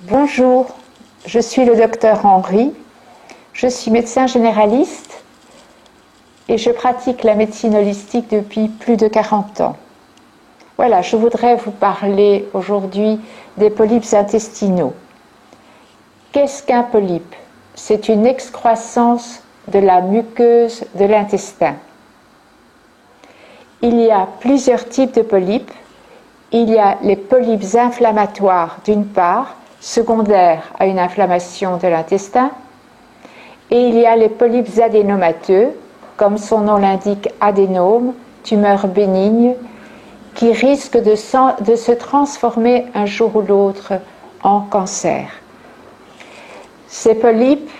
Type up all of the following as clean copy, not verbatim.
Bonjour, je suis le docteur Henry, je suis médecin généraliste et je pratique la médecine holistique depuis plus de 40 ans. Voilà, je voudrais vous parler aujourd'hui des polypes intestinaux. Qu'est-ce qu'un polype? C'est une excroissance de la muqueuse de l'intestin. Il y a plusieurs types de polypes. Il y a les polypes inflammatoires d'une part, secondaires à une inflammation de l'intestin, et il y a les polypes adénomateux, comme son nom l'indique, adénome, tumeur bénigne, qui risquent de se transformer un jour ou l'autre en cancer. Ces polypes,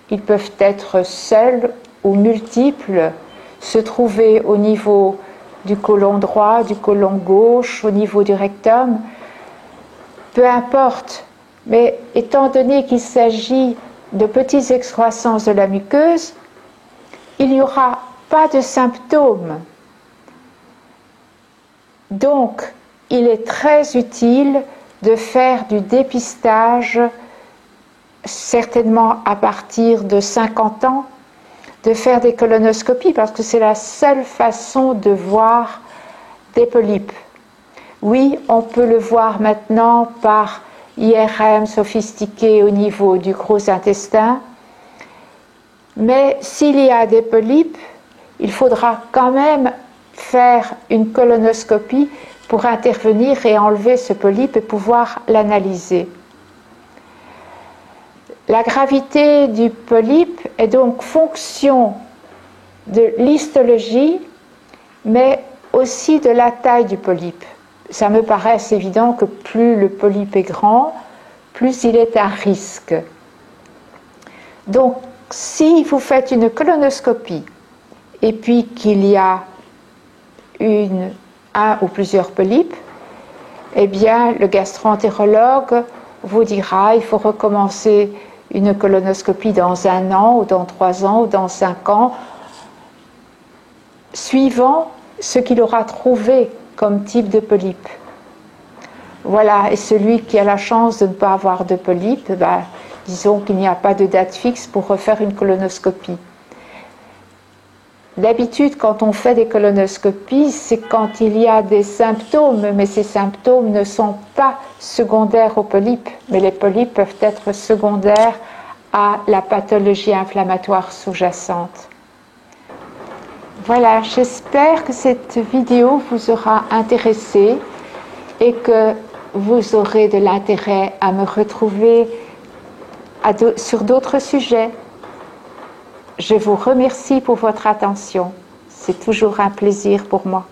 ils peuvent être seuls ou multiples, se trouver au niveau du côlon droit, du côlon gauche, au niveau du rectum, peu importe. Mais étant donné qu'il s'agit de petites excroissances de la muqueuse, il n'y aura pas de symptômes. Donc, il est très utile de faire du dépistage, certainement à partir de 50 ans, de faire des colonoscopies parce que c'est la seule façon de voir des polypes. Oui, on peut le voir maintenant par IRM sophistiqué au niveau du gros intestin, mais s'il y a des polypes, il faudra quand même faire une colonoscopie pour intervenir et enlever ce polype et pouvoir l'analyser. La gravité du polype est donc fonction de l'histologie, mais aussi de la taille du polype. Ça me paraît évident que plus le polype est grand, plus il est à risque. Donc, si vous faites une colonoscopie et puis qu'il y a un ou plusieurs polypes, eh bien, le gastro-entérologue vous dira il faut recommencer une colonoscopie dans 1 an, ou dans 3 ans, ou dans 5 ans, suivant ce qu'il aura trouvé comme type de polype. Voilà, et celui qui a la chance de ne pas avoir de polype, disons qu'il n'y a pas de date fixe pour refaire une colonoscopie. D'habitude, quand on fait des colonoscopies, c'est quand il y a des symptômes, mais ces symptômes ne sont pas secondaires aux polypes, mais les polypes peuvent être secondaires à la pathologie inflammatoire sous-jacente. Voilà, j'espère que cette vidéo vous aura intéressé et que vous aurez de l'intérêt à me retrouver sur d'autres sujets. Je vous remercie pour votre attention. C'est toujours un plaisir pour moi.